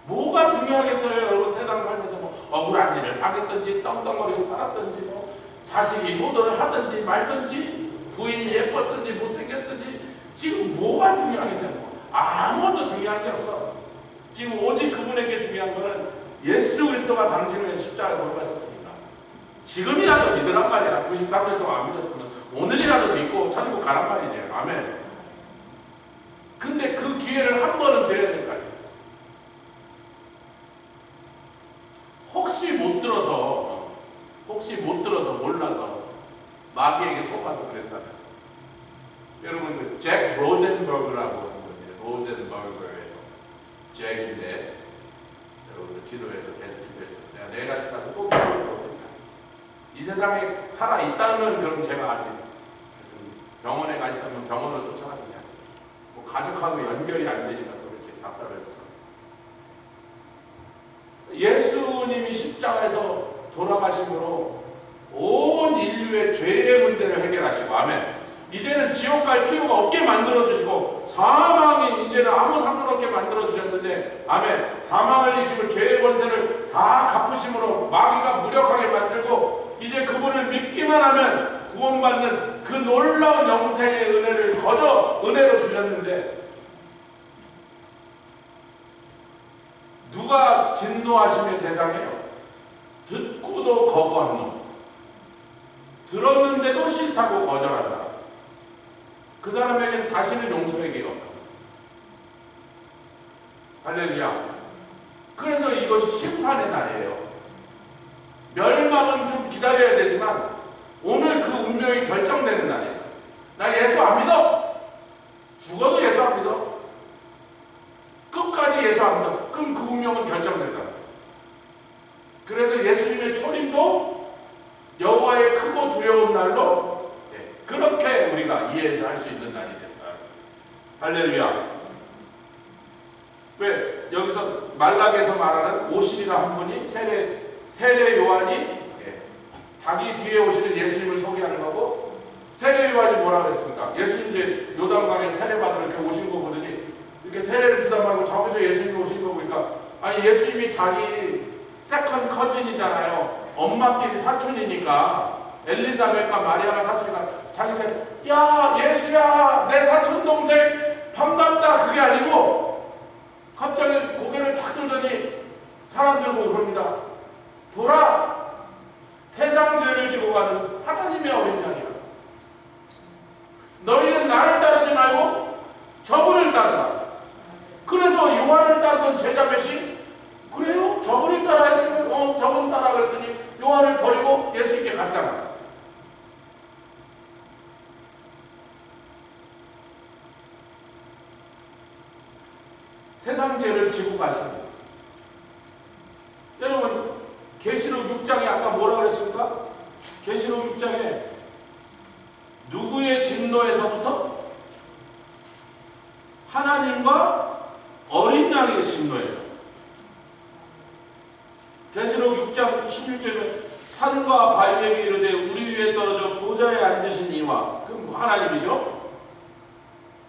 뭐가 중요하겠어요? 여러분 세상 살면서 뭐 억울한 일을 당했든지 떵떵거리고 살았든지 뭐 자식이 효도를 하든지 말든지 부인이 예뻤든지 못생겼든지 지금 뭐가 중요하겠냐고. 아무것도 중요한 게 없어. 지금 오직 그분에게 중요한 거는 예수 그리스도가 당신을 위해 십자가에 돌아가셨습니다. 지금이라도 믿으란 말이야. 93년 동안 안 믿었으면 오늘이라도 믿고 천국 가란 말이지. 아멘. 근데 그 기회를 한 번은 드려야 될 거 아니에요. 혹시 못 들어서 몰라서 마귀에게 속아서 그랬다면 여러분 그 잭 로젠버그라고 하는 분이에요. 로젠버그예요. 잭인데 여러분들 기도해서 계속 기도해서 내가 내일 아침 가서 또 기도할 거거든요. 이 세상에 살아있다면 그럼 제가 아직 병원에 가 있다면 병원으로 쫓아가느냐, 뭐 가족하고 연결이 안 되니까 도대체 답답해서. 예수님이 십자가에서 돌아가심으로 온 인류의 죄의 문제를 해결하시고, 아멘. 이제는 지옥 갈 필요가 없게 만들어주시고, 사망이 이제는 아무 상관없게 만들어주셨는데, 아멘. 사망을 이기시고 죄의 권세를 다 갚으심으로 마귀가 무력하게 만들고, 이제 그분을 믿기만 하면 구원받는 그 놀라운 영생의 은혜를 거저 은혜로 주셨는데, 누가 진노하심의 대상이에요? 듣고도 거부한 놈, 들었는데도 싫다고 거절한 사람. 그 사람에게는 다시는 용서의 기회가 없다. 할렐루야. 그래서 이것이 심판의 날이에요. 멸망은 좀 기다려야 되지만 오늘 그 운명이 결정되는 날이에요. 나 예수 안 믿어. 죽어도 예수 안 믿어. 끝까지 예수 안 믿어. 그럼 그 운명은 결정된다. 그래서 예수님의 초림도 여호와의 크고 두려운 날로 그렇게 우리가 이해할 수 있는 날이 된다. 할렐루야. 왜 여기서 말락에서 말하는 오실이라 한 분이 세례 요한이 자기 뒤에 오시는 예수님을 소개하는 거고, 세례 요한이 뭐라 그랬습니까? 예수님 이제 요단강에 세례 받으러 이렇게 오신 거 보더니 이렇게 세례를 주다 말고 저기서 예수님이 오신 거 보니까, 아니 예수님이 자기 세컨 커진이잖아요. 엄마끼리 사촌이니까, 엘리사벳과 마리아가 사촌이니까 자기 야 예수야 내 사촌 동생 반갑다, 그게 아니고 갑자기 고개를 탁 들더니 사람들 보고 그럽니다. 보라, 세상 죄를 지고 가는 하나님의 어린 양이야. 너희는 나를 따르지 말고 저분을 따르라. 그래서 요한을 따르던 제자벳이, 그래요? 저분을 따라야 되는 거예요? 저분 따라 그랬더니 요한을 버리고 예수님께 갔잖아. 세상 죄를 지고 가시는 거예요. 여러분, 계시록 6장에 아까 뭐라 그랬습니까? 계시록 6장에 누구의 진노에서부터? 하나님과 어린 양의 진노에서. 계시록 6장 16절에 산과 바위에게 이르되 우리 위에 떨어져 보좌에 앉으신 이와, 그 하나님이죠.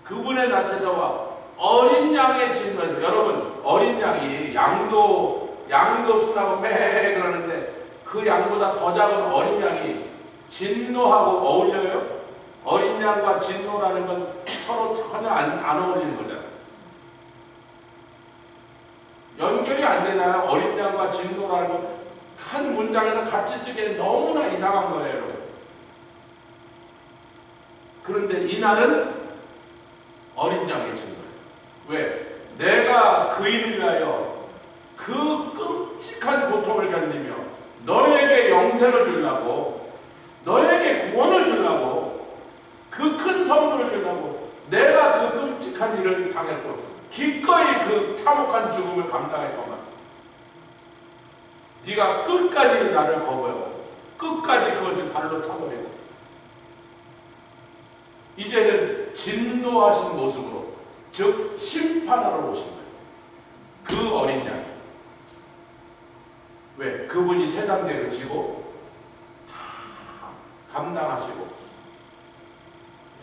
그분의 낯에서와 어린 양의 진노에서. 여러분, 어린 양이 양도 순하고 매 그러는데 그 양보다 더 작은 어린 양이 진노하고 어울려요? 어린 양과 진노라는 건 서로 전혀 안 어울리는 거잖아요. 연결이 안 되잖아요. 어린 양과 진노라는 건 한 문장에서 같이 쓰기엔 너무나 이상한 거예요, 여러분. 그런데 이날은 어린 양의 진노예요. 왜? 내가 그인을 위하여 그 끔찍한 고통을 견디며 너에게 영생을 주려고, 너에게 구원을 주려고, 그 큰 선물을 주려고 내가 그 끔찍한 일을 당했고 기꺼이 그 참혹한 죽음을 감당했건만 네가 끝까지 나를 거부하고 끝까지 그것을 발로 차버리고 이제는 진노하신 모습으로, 즉 심판하러 오신 거예요. 그 어린 양. 왜? 그분이 세상 죄를 지고 다 감당하시고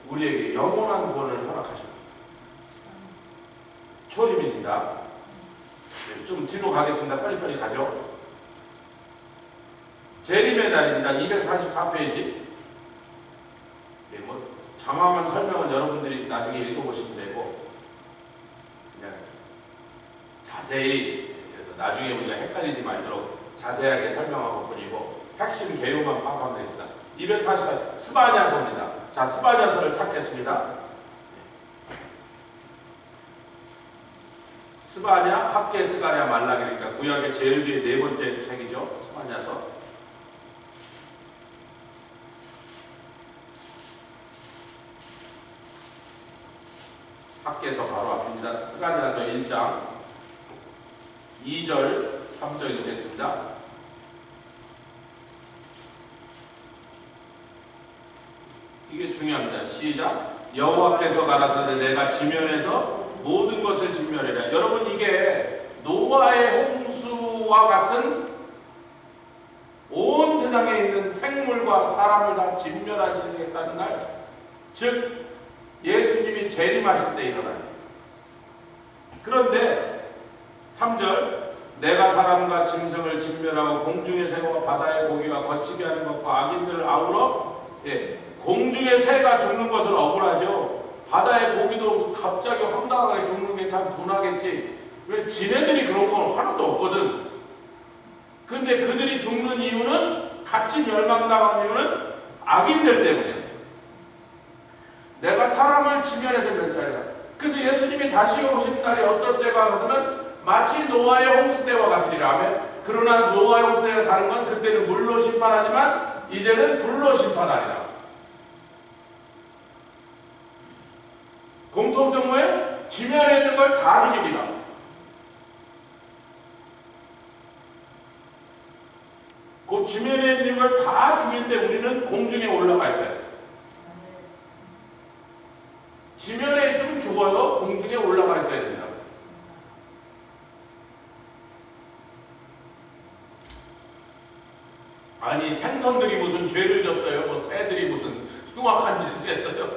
우리에게 영원한 구원을 허락하십니다. 초림입니다. 좀 뒤로 가겠습니다. 빨리빨리 가죠. 재림의 날입니다. 244페이지. 뭐 장황한 설명은 여러분들이 나중에 읽어보시면 되고, 그냥 자세히, 그래서 나중에 우리가 헷갈리지 말도록 자세하게 설명하고 뿐이고 핵심 개요만 파악하면 되겠습니다. 248 스바냐서입니다. 자, 스바냐서를 찾겠습니다. 스바냐, 학계, 스가랴, 말라기니까 구약의 제일 뒤에 네 번째 책이죠. 스바냐서. 학계서 바로 앞입니다. 스가랴서 1장 2절, 3절 읽겠습니다. 이게 중요합니다. 시작. 여호와께서 가라사대 내가 지면에서 모든 것을 진멸하리라. 여러분, 이게 노아의 홍수와 같은 온 세상에 있는 생물과 사람을 다 진멸하시겠다는 날, 즉 예수님이 재림하실 때 일어나요. 그런데 3절, 내가 사람과 짐승을 진멸하고 공중의 새와 바다의 고기와 거치게 하는 것과 악인들을 아우러, 공중의 새가 죽는 것은 억울하죠. 바다의 고기도 갑자기 황당하게 죽는 게 참 분하겠지. 왜? 지네들이 그런 건 하나도 없거든. 근데 그들이 죽는 이유는, 같이 멸망당한 이유는 악인들 때문이에요. 내가 사람을 지면에서 멸절해라. 그래서 예수님이 다시 오신 날이 어떨 때가 같으면 마치 노아의 홍수 때와 같으리라. 아멘. 그러나 노아의 홍수 때가 다른 건 그때는 물로 심판하지만 이제는 불로 심판하리라. 공통점 뭐예요? 지면에 있는 걸 다 죽이리라. 그 지면에 있는 걸 다 죽일 때 우리는 공중에 올라가 있어요. 지면에 있으면 죽어요. 공중에 올라가 있어야 된다. 아니, 생선들이 무슨 죄를 졌어요? 뭐 새들이 무슨 흉악한 짓을 했어요?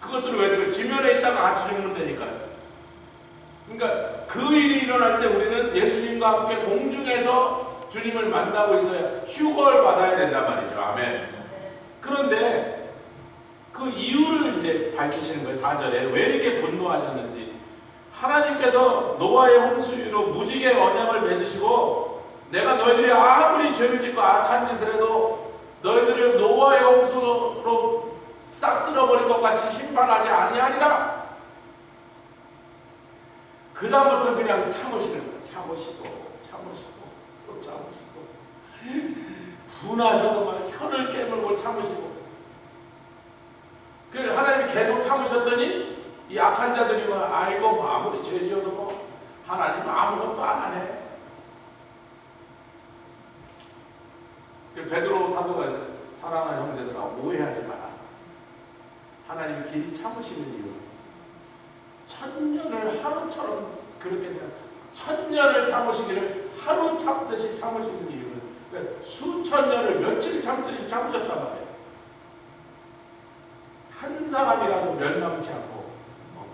그것들은 왜 그래요? 지면에 있다가 같이 죽는 데니까요. 그러니까 그 일이 일어날 때 우리는 예수님과 함께 공중에서 주님을 만나고 있어야 휴거를 받아야 된단 말이죠. 아멘. 그런데 그 이유를 이제 밝히시는 거예요. 4절에 왜 이렇게 분노하셨는지. 하나님께서 노아의 홍수로 무지개 언약을 맺으시고, 내가 너희들이 아무리 죄를 짓고 악한 짓을 해도 너희들을 노아의 홍수로 싹 쓸어버린 것 같이 심판하지 아니하리라. 그 다음부터 그냥 참으시는 거예요. 참으시고 또 참으시고, 분하셔도 막 혀를 깨물고 참으시고. 그 하나님이 계속 참으셨더니 이 악한 자들이 막 아이고 뭐 아무리 죄 지어도 뭐 하나님 아무것도 안 하네. 그 베드로 사도가 사랑하는 형제들아, 오해하지 마라. 하나님이 길이 참으시는 이유, 천년을 하루처럼 그렇게 생각, 천년을 참으시기를 하루 참듯이 참으시는 이유는, 그러니까 수천 년을 며칠 참듯이 참으셨단 말이에요. 한 사람이라도 멸망치 않고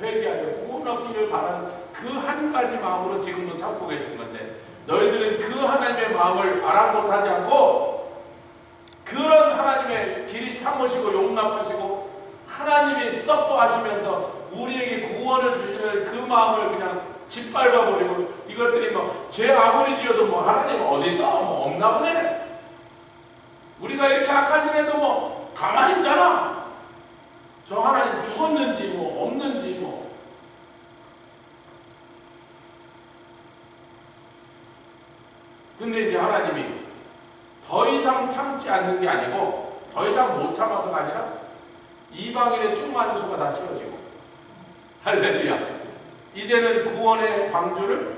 회개하여 구원 얻기를 바라는 그 한 가지 마음으로 지금도 참고 계신 건데, 너희들은 그 하나님의 마음을 아랑곳하지 않고 그런 하나님의 길이 참으시고 용납하시고 하나님이 서퍼하시면서 우리에게 구원을 주시는 그 마음을 그냥 짓밟아버리고, 이것들이 뭐 죄 아무리 지어도 뭐 하나님 어디서 뭐 없나 보네, 우리가 이렇게 악한 일 해도 뭐 가만히 있잖아, 저 하나님 죽었는지 뭐 없는지 뭐. 근데 이제 하나님이 더 이상 참지 않는 게 아니고, 더 이상 못 참아서가 아니라 이방인의 충만한 수가 다 채워지고, 할렐루야, 이제는 구원의 방주를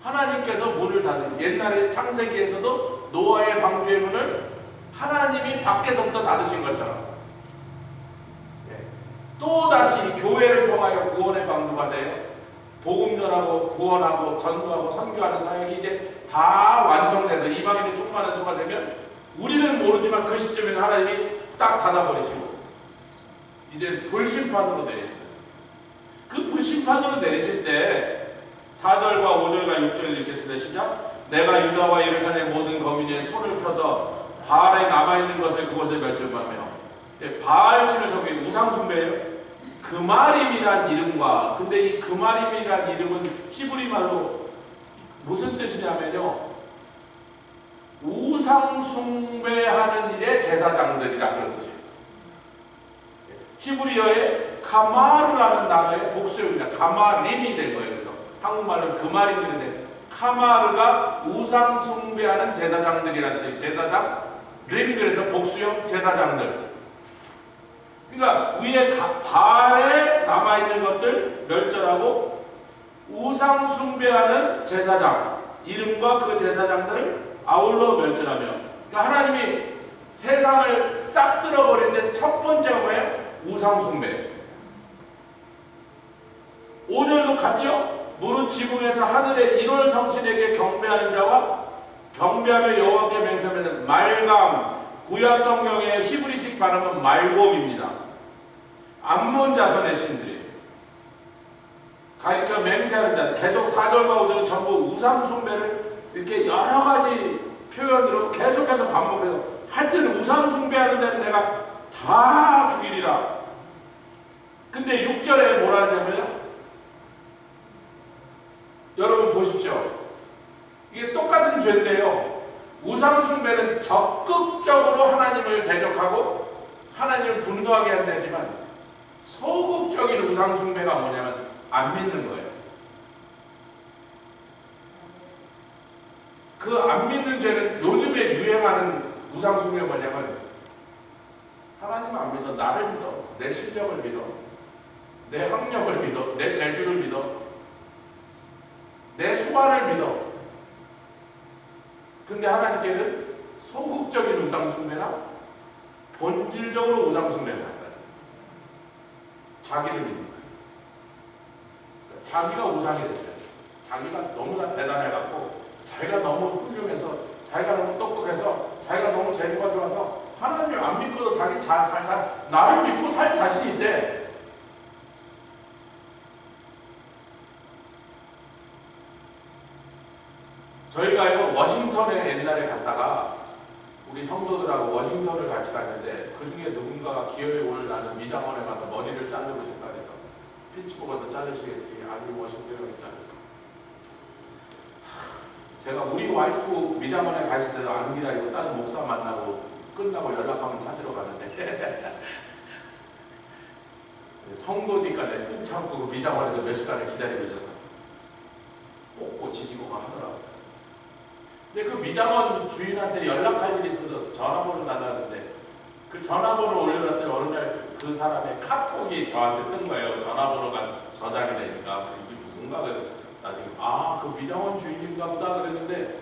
하나님께서 문을 닫은, 옛날에 창세기에서도 노아의 방주의 문을 하나님이 밖에서부터 닫으신 것처럼 또다시 교회를 통하여 구원의 방주가 되어 복음 전하고 구원하고 전도하고 선교하는 사역이 이제 다 완성돼서 이방인의 충만한 수가 되면, 우리는 모르지만 그 시점에 하나님이 딱 닫아버리시고 이제 불심판으로 내리신다. 그 불심판으로 내리실 때 4절과 5절과 6절을 읽겠습니다. 시작. 내가 유다와 예루살렘 모든 거민에 손을 펴서 바알에 남아있는 것을 그곳에 멸절하며, 바알신을 저기 우상숭배예요. 그마림이란 이름과, 근데 이 그마림이란 이름은 히브리 말로 무슨 뜻이냐면요, 우상숭배하는 일의 제사장들이라 그런 뜻이에요. 히브리어에 카마르라는 단어의 복수입니다. 카마림이 된 거예요. 그래서 한국말은 그마림들이 된, 카마르가 우상숭배하는 제사장들이라는 뜻이에요. 제사장, 림, 그래서 복수형 제사장들. 그러니까 위에 바알에 남아있는 것들 멸절하고 우상 숭배하는 제사장, 이름과 그 제사장들을 아울러 멸절하며, 그러니까 하나님이 세상을 싹 쓸어버릴 때 첫 번째가 뭐예요? 우상 숭배. 5절도 같죠? 무릇 지붕에서 하늘의 1월 성신에게 경배하는 자와 경배하며 여호와께 맹세하는 말감, 구약 성경의 히브리식 발음은 말곰입니다. 암몬 자손의 신들이. 그러니까 맹세하는 자, 계속 4절과 5절은 전부 우상 숭배를 이렇게 여러 가지 표현으로 계속해서 반복해서, 하여튼 우상 숭배하는 데는 내가 다 죽이리라. 근데 6절에 뭐라 하냐면요, 여러분 보십시오. 이게 똑같은 죄인데요, 우상 숭배는 적극적으로 하나님을 대적하고 하나님을 분노하게 한 죄지만, 소극적인 우상 숭배가 뭐냐면 안 믿는 거예요. 그 안 믿는 죄는, 요즘에 유행하는 우상 숭배가 뭐냐면, 하나님 안 믿어, 나를 믿어, 내 실력을 믿어, 내 학력을 믿어, 내 재주를 믿어, 내 수완을 믿어. 근데 하나님께는 소극적인 우상 숭배나 본질적으로 우상 숭배를 한다. 자기를 믿는 거예요. 자기가 우상이 됐어요. 자기가 너무나 대단해갖고, 자기가 너무 훌륭해서, 자기가 너무 똑똑해서, 자기가 너무 재주가 좋아서 하나님 안 믿고도 자기 나를 믿고 살 자신이 있대. 저희가요, 워싱턴에 옛날에 갔다가 우리 성도들하고 워싱턴을 같이 갔는데, 그 중에 누군가가 기어이 오늘 나는 미장원에 가서 머리를 자르고 싶다 해서 피츠버그에서 자르시겠지, 아니 워싱턴에 자르서. 제가 우리 와이프 미장원에 가 있을 때도 안 기다리고 다른 목사 만나고 끝나고 연락하면 찾으러 가는데 성도니까 내가 꾹 참고 미장원에서 몇 시간을 기다리고 있었어. 꼭꼭 지지고가 하더라고요. 근데 그 미장원 주인한테 연락할 일이 있어서 전화번호 달라는데, 그 전화번호 올려놨더니 어느 날 그 사람의 카톡이 저한테 뜬 거예요. 전화번호가 저장이 되니까. 이게 누군가 나중에 그 미장원 주인인가 보다 그랬는데,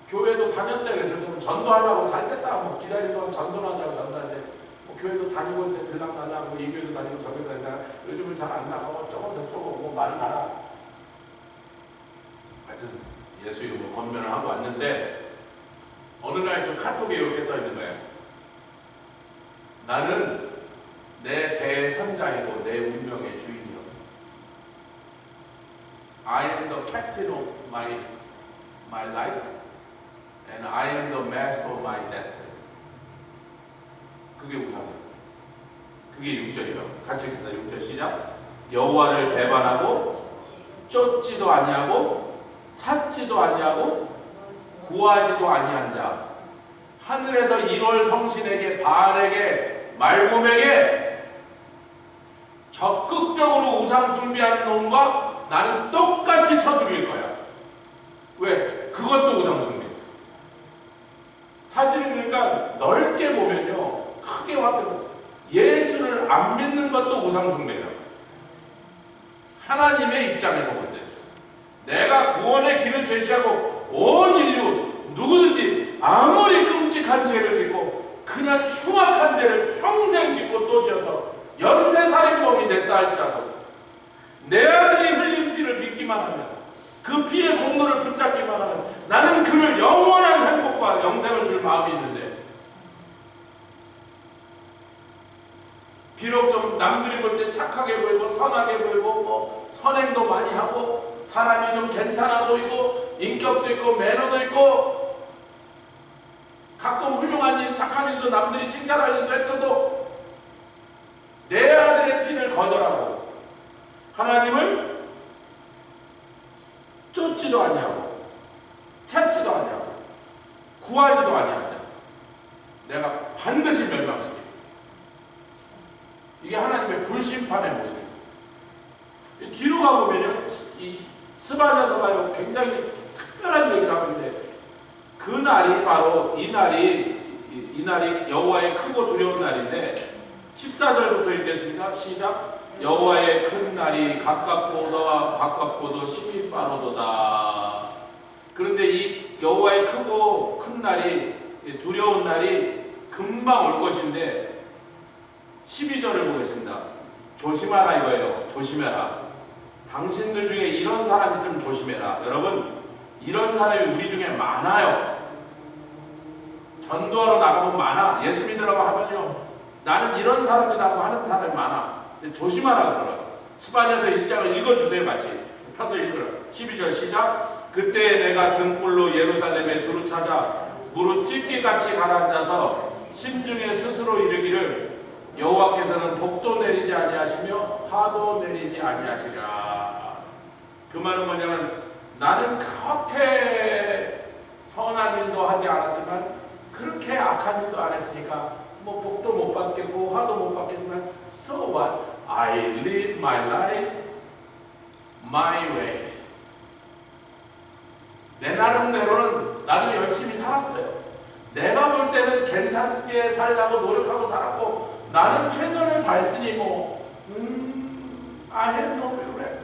교회도 다녔대. 그래서 좀 전도하려고, 잘 됐다 뭐 기다린 동안 전도를 하자고 전도하는데, 뭐 교회도 다니고 있는데 들락날락, 이 교회도 다니고 저 교회도 다니고, 요즘은 잘 안 나가고 저거 저쩌고 뭐 많이 가라. 하여튼 예수 이름으로 권면을 하고 왔는데, 어느 날 그 카톡에 이렇게 떠 있는 거예요. 나는 내 배의 선장이고 내 운명의 주인이요. I am the captain of my life and I am the master of my destiny. 그게 우상이에요. 그게 6절이라고. 같이 읽자. 6절 시작. 여호와를 배반하고 쫓지도 아니하고 찾지도 아니하고 구하지도 아니한 자, 하늘에서 1월 성신에게 바알에게 말곰에게 적극적으로 우상 숭배하는 놈과 나는 똑같이 쳐 죽일 거야. 왜? 그것도 우상 숭배. 사실은 그러니까 넓게 보면요, 크게 와도 예수를 안 믿는 것도 우상 숭배야. 하나님의 입장에서 볼 때 내가 구원의 길을 제시하고 온 인류 누구든지 아무리 끔찍한 죄를 짓고 그냥 흉악한 죄를 평생 짓고 또 지어서 연쇄살인범이 됐다 할지라도, 내 아들이 흘린 피를 믿기만 하면, 그 피의 공로를 붙잡기만 하면 나는 그를 영원한 행복과 영생을 줄 마음이 있는데, 비록 좀 남들이 볼 때 착하게 보이고 선하게 보이고 뭐 선행도 많이 하고 사람이 좀 괜찮아 보이고 인격도 있고 매너도 있고 가끔 훌륭한 일, 착한 일도 남들이 칭찬할 일도 했어도, 내 아들의 피를 거절하고 하나님을 쫓지도 아니하고 찾지도 아니하고 구하지도 아니하자 내가 반드시 멸망시켜. 이게 하나님의 불심판의 모습입니다. 뒤로 가보면요, 이 스바냐서가요 굉장히 특별한 얘기를 하는데, 그날이 바로 이 날이 여호와의 크고 두려운 날인데, 14절부터 읽겠습니다. 시작. 여호와의 큰 날이 가깝고도 심히 빠르도다. 그런데 이 여호와의 크고 큰 날이, 두려운 날이 금방 올 것인데 12절을 보겠습니다. 조심하라 이거예요. 조심해라. 당신들 중에 이런 사람 있으면 조심해라. 여러분, 이런 사람이 우리 중에 많아요. 전도하러 나가면 많아. 예수 믿으라고 하면요, 나는 이런 사람이라고 하는 사람이 많아. 조심하라 그러더라고요. 스바냐서 1장을 읽어주세요. 같이 펴서 읽으라. 12절 시작. 그때 내가 등불로 예루살렘에 두루 찾아 무릇 찢기같이 가라앉아서 심중에 스스로 이르기를 여호와께서는 복도 내리지 아니하시며 화도 내리지 아니하시라. 그 말은 뭐냐면, 나는 그렇게 선한 일도 하지 않았지만 그렇게 악한 일도 안 했으니까 뭐 복도 못 받겠고 화도 못 받겠지만 so what? I live my life my ways. 내 나름대로는 나도 열심히 살았어요. 내가 볼 때는 괜찮게 살려고 노력하고 살았고 나는 최선을 다했으니 I have no regret.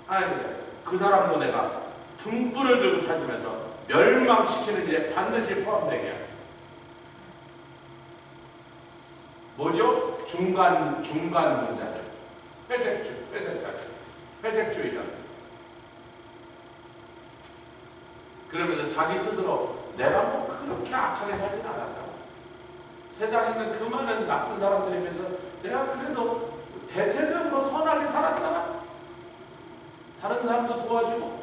아닙니다. 그 사람도 내가 등불을 들고 찾으면서 멸망시키는 일에 반드시 포함되게. 뭐죠? 중간 문자들, 회색주의자. 그러면서 자기 스스로 내가 뭐 그렇게 악하게 살진 않았잖아. 세상에 있는 그 많은 나쁜 사람들에 비해서 내가 그래도 대체적으로 선하게 살았잖아. 다른 사람도 도와주고,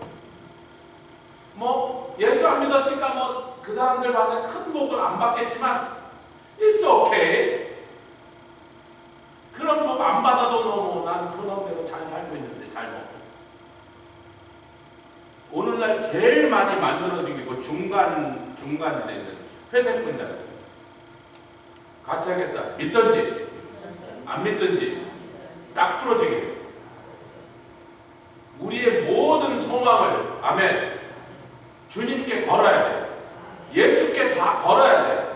뭐 예수 안 믿었으니까 뭐 그 사람들 받는 큰 복을 안 받겠지만 it's okay. 그런 복 안 받아도 너무 난 그놈대로 잘 살고 있는데, 잘 먹고. 오늘날 제일 많이 만들어지고 중간지대에 있는 회색 분자들. 같이 하겠어. 믿든지 안 믿든지 딱 부러지게. 우리의 모든 소망을, 아멘, 주님께 걸어야 돼. 예수께 다 걸어야 돼.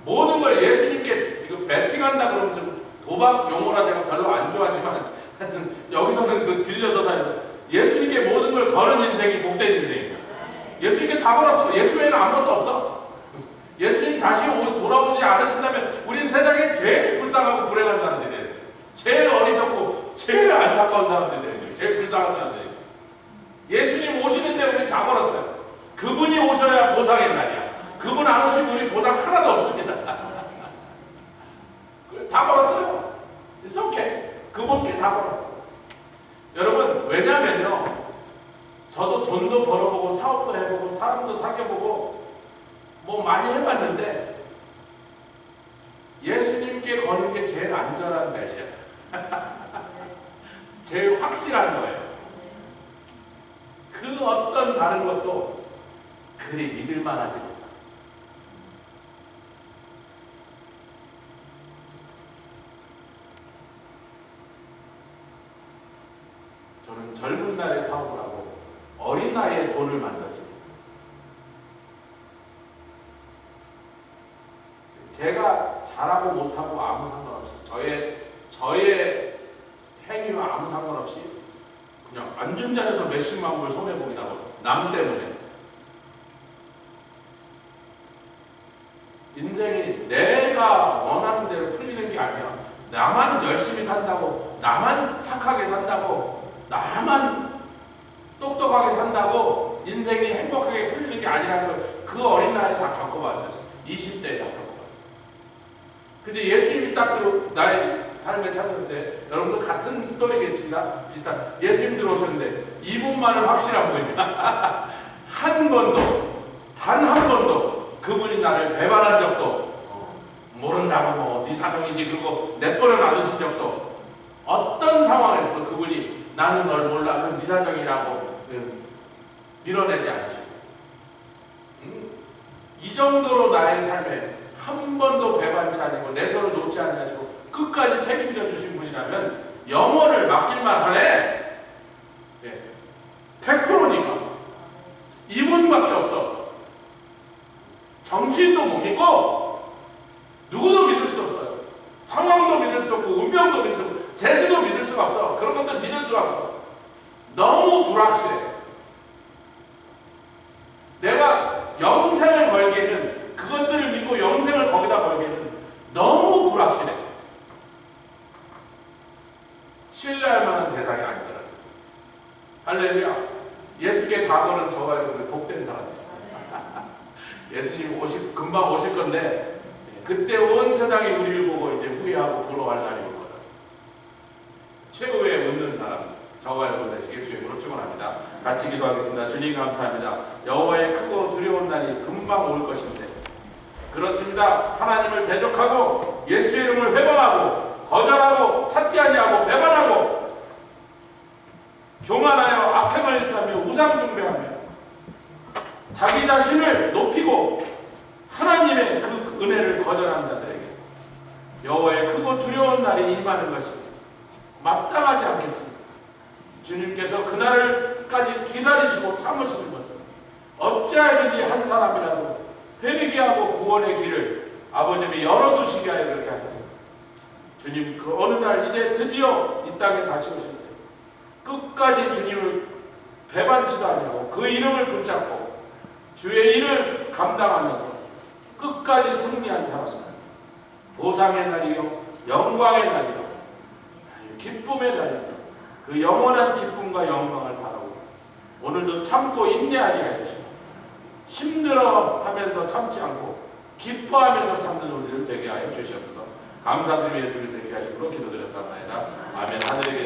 모든 걸 예수님께, 이거 배팅한다 그러면 좀 도박 용어라 제가 별로 안 좋아하지만 하여튼 여기서는 그 빌려서 살고, 예수님께 모든 걸 거는 인생이 복된 인생이야. 예수님께 다 걸었어. 예수 외에는 아무것도 없어. 예수님 다시 돌아오지 않으신다면 우리는 세상에 제일 불쌍하고 불행한 사람들이 돼요. 제일 어리석고 제일 안타까운 사람들이 돼요. 제일 불쌍한 사람들이. 예수님 오시는데 우리는 다 걸었어요. 그분이 오셔야 보상의 날이야. 그분 안 오시면 우리 보상 하나도 없습니다. 다 걸었어요. It's okay. 그분께 다 걸었어요. 여러분, 왜냐면요, 저도 돈도 벌어보고 사업도 해보고 사람도 사귀어보고 뭐 많이 해봤는데 예수님께 거는 게 제일 안전한 배시야. 제일 확실한 거예요. 그 어떤 다른 것도 그리 믿을만하지 못해. 저는 젊은 날에 사업을 하고 어린 나이에 돈을 만졌습니다. 제가 잘하고 못하고 아무 상관없이, 저의 행위와 아무 상관없이 그냥 완전 잘해서 몇십만 불 손해보기도 하고, 남 때문에. 인생이 내가 원하는 대로 풀리는 게 아니야. 나만 열심히 산다고, 나만 착하게 산다고, 나만 똑똑하게 산다고 인생이 행복하게 풀리는 게 아니라는 걸 그 어린 나이에 다 겪어봤어요. 20대에 다 겪어봤어요. 근데 예수님이 딱 나의 삶에 찾았을 때, 여러분도 같은 스토리겠지만 비슷한, 예수님 들어오셨는데 이분만은 확실한 분이야. 한 번도, 단 한 번도 그분이 나를 배반한 적도, 모른다고 뭐 네 사정이지 그러고 내버려 놔두신 적도, 어떤 상황에서도 그분이 나는 널 몰라, 그건 네 사정이라고 밀어내지 않으시고, 이 정도로 나의 삶에 한 번도 배반치 아니고 내 손을 놓지 않으시고 끝까지 책임져 주신 분이라면 영혼을 맡길만 하네. 100%니까 이분밖에 없어. 정치인도 못 믿고 누구도 믿을 수 없어요. 상황도 믿을 수 없고 운명도 믿을 수 없고 제 그때 온 세상이 우리를 보고 이제 후회하고 부러워할 날이 오거든. 최후에 묻는 사람 저와 여러분 되시길 주님으로 축원합니다. 같이 기도하겠습니다. 주님 감사합니다. 여호와의 크고 두려운 날이 금방 올 것인데 그렇습니다. 하나님을 대적하고 예수의 이름을 회방하고 거절하고 찾지 아니하고 배반하고 교만하여 악행을 일삼며 우상 숭배하며 자기 자신을 높이고 하나님의 그 은혜를 거절한 자들에게 여호와의 크고 두려운 날이 임하는 것이 마땅하지 않겠습니다. 주님께서 그날까지 기다리시고 참으시는 것은 어찌하든지 한 사람이라도 회개게 하고 구원의 길을 아버님이 열어두시게 하여 그렇게 하셨습니다. 주님 그 어느 날 이제 드디어 이 땅에 다시 오실 때 끝까지 주님을 배반치도 아니하고 그 이름을 붙잡고 주의 일을 감당하면서 끝까지 승리한 사람들, 보상의 날이요 영광의 날이요 기쁨의 날이요 그 영원한 기쁨과 영광을 바라고 오늘도 참고 인내하게 해주시고 힘들어하면서 참지 않고 기뻐하면서 참는 우리를 되게 하여 주시옵소서. 감사드리며 예수 그리스도의 귀하신 이름으로 기도드렸사옵나이다. 아멘. 하늘에 계신